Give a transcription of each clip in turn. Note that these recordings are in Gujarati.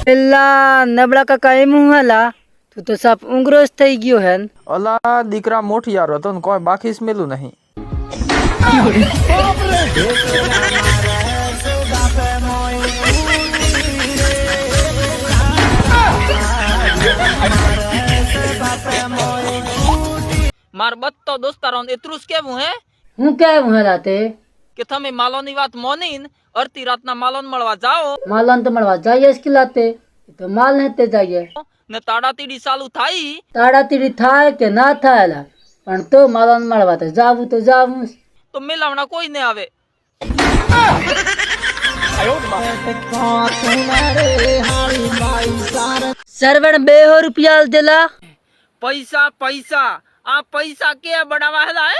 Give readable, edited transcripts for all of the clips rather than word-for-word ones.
પેલા નબળા કાકા એમ હું હાલા તું તો સાપ ઊંઘરો જ થઈ ગયો હે અલા દીકરા મોઠિયારો હતો ને કોઈ બાકી સ્મેલું નહીં. માર બત્તો દોસ્તારો એટલું જ કેવું હે હું કેવું હાલા તે કે તમે માલોની વાત મોનીન અડધી રાતના માલોન મળવા જાઓ માલન તો મળવા જઈએ જ કિલાતે તો માલ નેતે જઈએ ને તાડાતીડી ચાલુ થાય તાડાતીડી થાય કે ના થાય હાલા પણ તો માલન મળવા તો જાવું તો મેલાવણા કોઈ ને આવે. સરવણ 200 રૂપિયા દેલા પૈસા પૈસા આ પૈસા કે બનાવા હેલા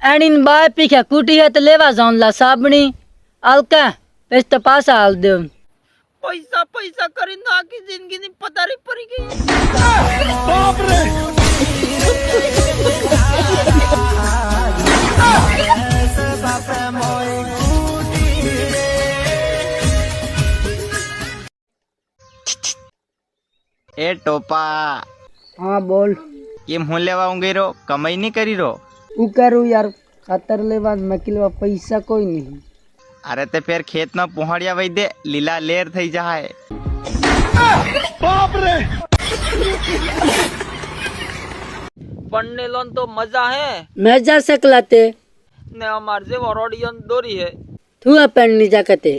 એણીન બાય પીખ્યા કુટી હે તો લેવા જાઉં લા સાબણી આલકા પેસ તો પાછા હાલ દે પૈસા પૈસા કરીને આખી જિંદગીની પથારી પડી ગઈ. એ ટોપા હા બોલ કેમ હું લેવા ઊંઘી રહ્યો? કમાઈ નહીં કરી રહ્યો? હું કરું યાર ખાતર લેવા મકીલવા પૈસા કોઈ નહીં. અરે તે ફેર ખેત ના પહોંચિયા વઈ દે, લીલા લેર થઈ જાય. પણને લોન તો મજા હે મેજા सकलाते ને અમાર જેવો રોડિયન દોરી હે તું अपन निजा कते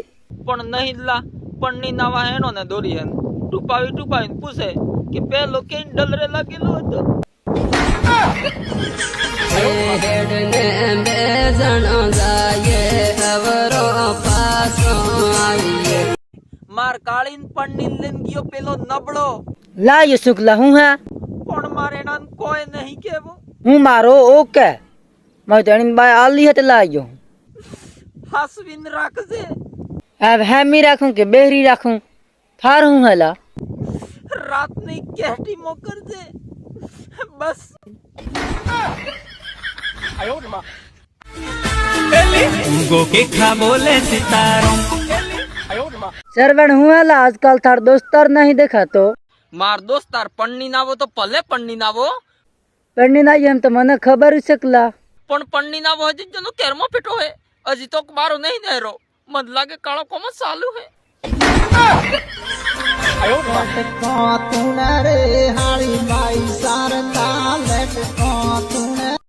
પણ નહીં લા પણની નાવા હેનો ને દોરી હે ટુપાવીને પૂછે કે પેલો કેન ડલરે લાગેલો હતો. માર કાળીન પણની લઈને ગયો પેલો નબળો ला ये शुक्ला हूँ है પણ મારે એના કોઈ નહીં કેવું. हूँ मारो ओके मैं तेरी बाय आली है तो लायो હાસવીન રાખજે. अब हैमी रखूं के बेहरी रखूं थार हूँ हला રાતની કેટી મોકરજે બસ. सरवण हूँ हला आजकल थार दोस्तार नहीं देखा तो માર દોસ્તાર પણની નાવો તો ભલે પણની નાવો पढ़ने नहीं हम तो मने खबर सकला પણ પણની નાવો હજી જનો કેરમો પેટો હે હજી તો બારો નહીં નહેરો મન લાગે કાળો કોમ ચાલુ હે. તું રે હાળી બાઈ સારતા લેટ